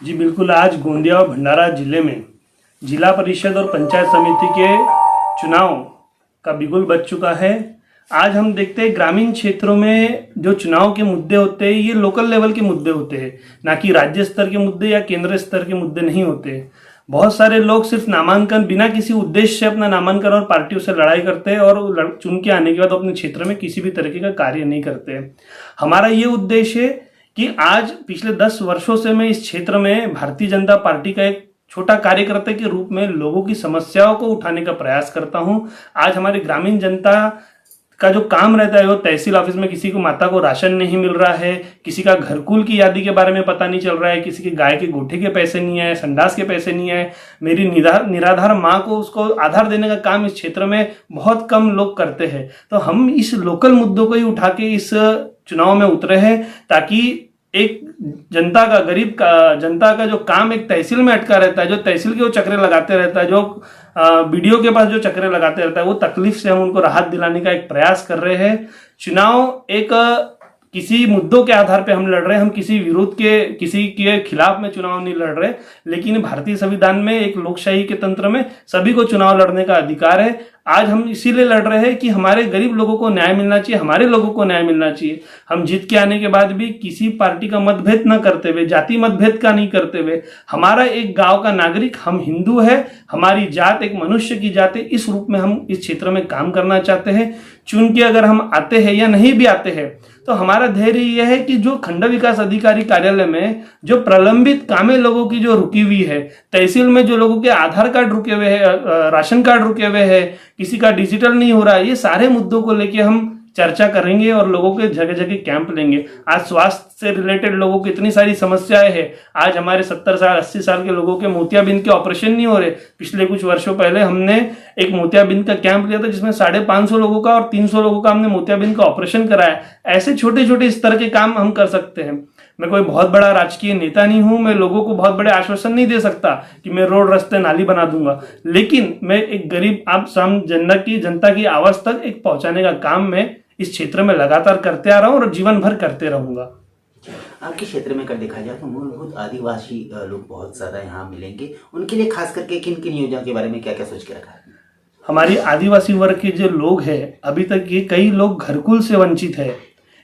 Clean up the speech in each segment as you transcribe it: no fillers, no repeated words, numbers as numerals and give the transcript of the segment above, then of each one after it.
जी बिल्कुल। आज गोंदिया और भंडारा जिले में जिला परिषद और पंचायत समिति के चुनाव का बिगुल बज चुका है। आज हम देखते हैं ग्रामीण क्षेत्रों में जो चुनाव के मुद्दे होते हैं ये लोकल लेवल के मुद्दे होते हैं, ना कि राज्य स्तर के मुद्दे या केंद्र स्तर के मुद्दे नहीं होते। बहुत सारे लोग सिर्फ नामांकन बिना किसी उद्देश्य से अपना नामांकन और पार्टियों से लड़ाई करते हैं और चुन के आने के बाद अपने क्षेत्र में किसी भी तरीके का कार्य नहीं करते। हमारा ये उद्देश्य है कि आज पिछले 10 वर्षों से मैं इस क्षेत्र में भारतीय जनता पार्टी का एक छोटा कार्यकर्ता के रूप में लोगों की समस्याओं को उठाने का प्रयास करता हूं। आज हमारी ग्रामीण जनता का जो काम रहता है वो तहसील ऑफिस में किसी को माता को राशन नहीं मिल रहा है, किसी का घरकुल की यादी के बारे में पता नहीं चल रहा है, किसी के गाय के गोठे के पैसे नहीं आए, संडास के पैसे नहीं आए, मेरी निराधार माँ को उसको आधार देने का काम इस क्षेत्र में बहुत कम लोग करते हैं। तो हम इस लोकल मुद्दों को ही उठा के इस चुनाव में उतरे हैं ताकि एक जनता का गरीब का जनता का जो काम एक तहसील में अटका रहता है, जो तहसील के वो चक्रे लगाते रहता है, जो बीडीओ के पास जो चक्रे लगाते रहता है, वो तकलीफ से हम उनको राहत दिलाने का एक प्रयास कर रहे हैं। चुनाव एक किसी मुद्दों के आधार पे हम लड़ रहे हैं, हम किसी विरोध के किसी के खिलाफ में चुनाव नहीं लड़ रहे, लेकिन भारतीय संविधान में एक लोकशाही के तंत्र में सभी को चुनाव लड़ने का अधिकार है। आज हम इसीलिए लड़ रहे हैं कि हमारे गरीब लोगों को न्याय मिलना चाहिए, हमारे लोगों को न्याय मिलना चाहिए। हम जीत के आने के बाद भी किसी पार्टी का मतभेद न करते हुए, जाति मतभेद का नहीं करते हुए, हमारा एक गांव का नागरिक, हम हिंदू है, हमारी जात एक मनुष्य की जात है, इस रूप में हम इस क्षेत्र में काम करना चाहते हैं। चुन के अगर हम आते हैं या नहीं भी आते हैं तो हमारा धैर्य यह है कि जो खंड विकास अधिकारी कार्यालय में जो प्रलंबित कामें लोगों की जो रुकी हुई है, तहसील में जो लोगों के आधार कार्ड रुके हुए हैं, राशन कार्ड रुके हुए हैं, किसी का डिजिटल नहीं हो रहा है, ये सारे मुद्दों को लेके हम चर्चा करेंगे और लोगों के जगह जगह कैंप लेंगे। आज स्वास्थ्य से रिलेटेड लोगों की इतनी सारी समस्याएं हैं। आज हमारे 70 साल 80 साल के लोगों के मोतियाबिंद के ऑपरेशन नहीं हो रहे। पिछले कुछ वर्षों पहले हमने एक मोतियाबिंद का कैंप लिया था जिसमें 550 लोगों का और 300 लोगों का हमने मोतियाबिंद का ऑपरेशन कराया। ऐसे छोटे छोटे स्तर के काम हम कर सकते हैं। मैं कोई बहुत बड़ा राजकीय नेता नहीं हूं, मैं लोगों को बहुत बड़े आश्वासन नहीं दे सकता कि मैं रोड रास्ते नाली बना दूंगा, लेकिन मैं एक गरीब आप साम जनता की आवाज तक एक पहुंचाने का काम मैं इस क्षेत्र में लगातार करते आ रहा हूं और जीवन भर करते रहूंगा। आपके क्षेत्र में अगर देखा जाए तो मूलभूत आदिवासी लोग बहुत ज्यादा यहाँ मिलेंगे, उनके लिए खास करके किन किन योजनाओं के बारे में क्या क्या सोच के रखा है? हमारी आदिवासी वर्ग के जो लोग हैं, अभी तक ये कई लोग घरकुल से वंचित है,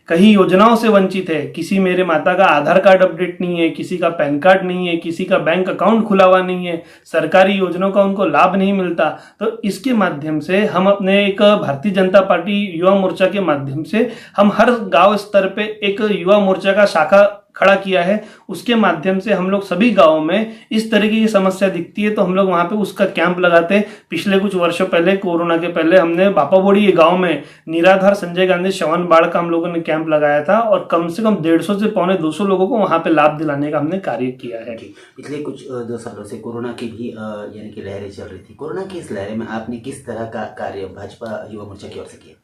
कहीं योजनाओं से वंचित है। किसी मेरे माता का आधार कार्ड अपडेट नहीं है, किसी का पैन कार्ड नहीं है, किसी का बैंक अकाउंट खुला हुआ नहीं है, सरकारी योजनाओं का उनको लाभ नहीं मिलता। तो इसके माध्यम से हम अपने एक भारतीय जनता पार्टी युवा मोर्चा के माध्यम से हम हर गांव स्तर पे एक युवा मोर्चा का शाखा खड़ा किया है। उसके माध्यम से हम लोग सभी गांवों में इस तरीके की समस्या दिखती है तो हम लोग वहां पे उसका कैंप लगाते हैं। पिछले कुछ वर्षों पहले, कोरोना के पहले, हमने बापाबोड़ी गांव में निराधार संजय गांधी श्रवण बाढ़ का हम लोगों ने कैंप लगाया था और कम से कम 150 से 250 लोगों को वहां पे लाभ दिलाने का हमने कार्य किया है। पिछले कुछ 2 सालों से कोरोना की भी यानी कि लहरें चल रही थी। कोरोना की इस लहरें में आपने किस तरह का कार्य भाजपा युवा मोर्चा की ओर से किया?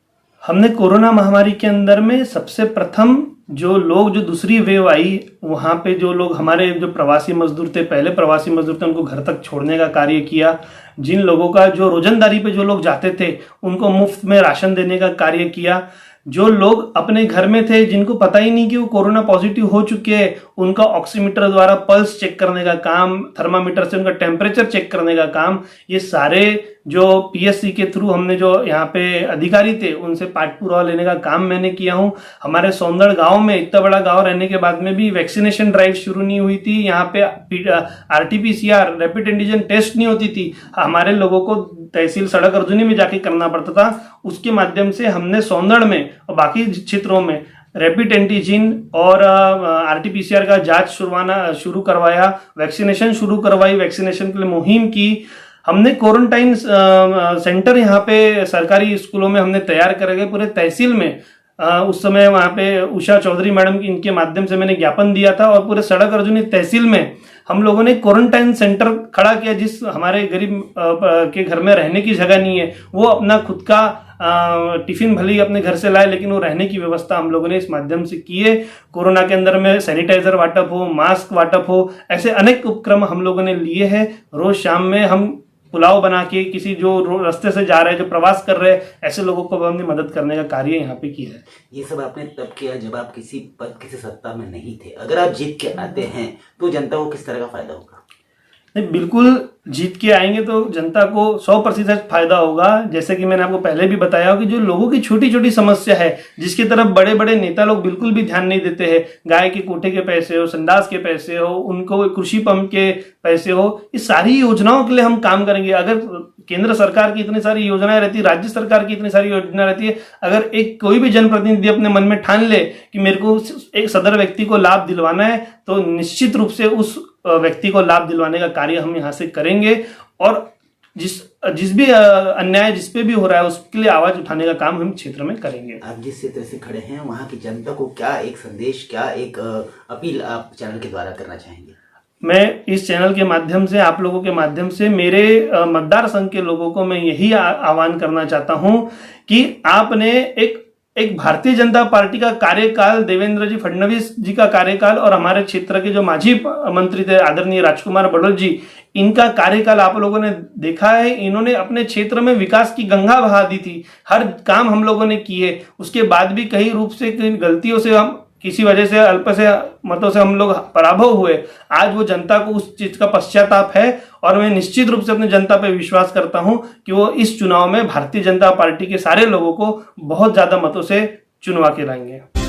हमने कोरोना महामारी के अंदर में सबसे प्रथम जो दूसरी वेव आई, वहां पे जो लोग हमारे जो प्रवासी मजदूर थे, पहले प्रवासी मजदूर थे, उनको घर तक छोड़ने का कार्य किया। जिन लोगों का जो रोजंदारी पे जो लोग जाते थे उनको मुफ्त में राशन देने का कार्य किया। जो लोग अपने घर में थे जिनको पता ही नहीं कि वो कोरोना पॉजिटिव हो चुके हैं, उनका ऑक्सीमीटर द्वारा पल्स चेक करने का काम, थर्मामीटर से उनका टेम्परेचर चेक करने का काम, ये सारे जो पीएससी के थ्रू हमने जो यहाँ पे अधिकारी थे उनसे पाठपुरावा लेने का काम मैंने किया हूँ। हमारे सौंदड़ गांव में, इतना बड़ा गांव रहने के बाद में भी वैक्सीनेशन ड्राइव शुरू नहीं हुई थी। यहाँ पे आरटीपीसीआर रैपिड एंटीजन टेस्ट नहीं होती थी। हमारे लोगों को तहसील सड़क अर्जुनी में जाके करना पड़ता था। उसके माध्यम से हमने सौंदड़ में और बाकी क्षेत्रों में रैपिड एंटीजन और आरटीपीसीआर का जांच शुरू करवाया, वैक्सीनेशन शुरू करवाई, वैक्सीनेशन के लिए मुहिम की। हमने क्वारंटाइन सेंटर यहाँ पे सरकारी स्कूलों में हमने तैयार करके पूरे तहसील में, उस समय वहाँ पे उषा चौधरी मैडम की इनके माध्यम से मैंने ज्ञापन दिया था और पूरे सड़क अर्जुनी तहसील में हम लोगों ने क्वारंटाइन सेंटर खड़ा किया। जिस हमारे गरीब के घर में रहने की जगह नहीं है, वो अपना खुद का टिफिन भले ही अपने घर से लाए, लेकिन वो रहने की व्यवस्था हम लोगों ने इस माध्यम से की है। कोरोना के अंदर में सैनिटाइजर वाटप हो, मास्क वाटप हो, ऐसे अनेक उपक्रम हम लोगों ने लिए हैं। रोज शाम में हम पुलाव बना के किसी जो रास्ते से जा रहे हैं, जो प्रवास कर रहे हैं, ऐसे लोगों को हमने मदद करने का कार्य यहाँ पे किया है। ये सब आपने तब किया जब आप किसी पद किसी सत्ता में नहीं थे। अगर आप जीत के आते हैं तो जनता को किस तरह का फायदा होगा? नहीं, बिल्कुल जीत के आएंगे तो जनता को 100% फायदा होगा। जैसे कि मैंने आपको पहले भी बताया हो कि जो लोगों की छोटी छोटी समस्या है, जिसकी तरफ बड़े बड़े नेता लोग बिल्कुल भी ध्यान नहीं देते हैं, गाय के कोठे के पैसे हो, संडास के पैसे हो, उनको कृषि पंप के पैसे हो, इस सारी योजनाओं के लिए हम काम करेंगे। अगर केंद्र सरकार की इतनी सारी योजनाएं रहती है, राज्य सरकार की इतनी सारी योजना रहती है, अगर एक कोई भी जनप्रतिनिधि अपने मन में ठान ले कि मेरे को एक सदर व्यक्ति को लाभ दिलवाना है, तो निश्चित रूप से उस व्यक्ति को लाभ दिलवाने का कार्य हम यहाँ से करेंगे। और जिस भी अन्याय जिस पे भी हो रहा है उसके लिए आवाज उठाने का काम हम क्षेत्र में करेंगे। आप जिस क्षेत्र से खड़े हैं वहाँ की जनता को क्या एक संदेश, क्या एक अपील आप चैनल के द्वारा करना चाहेंगे? मैं इस चैनल के माध्यम से, आप लोगों के माध्यम से मेरे मतदार संघ के लोगों को मैं यही आह्वान करना चाहता हूं कि आपने एक भारतीय जनता पार्टी का कार्यकाल, देवेंद्र जी फडणवीस जी का कार्यकाल और हमारे क्षेत्र के जो माजी मंत्री थे आदरणीय राजकुमार बड़ौत जी, इनका कार्यकाल आप लोगों ने देखा है। इन्होंने अपने क्षेत्र में विकास की गंगा बहा दी थी, हर काम हम लोगों ने किए। उसके बाद भी कई रूप से गलतियों से हम किसी वजह से अल्प से मतों से हम लोग पराभव हुए। आज वो जनता को उस चीज का पश्चाताप है और मैं निश्चित रूप से अपनी जनता पे विश्वास करता हूं कि वो इस चुनाव में भारतीय जनता पार्टी के सारे लोगों को बहुत ज्यादा मतों से चुनवा के लाएंगे।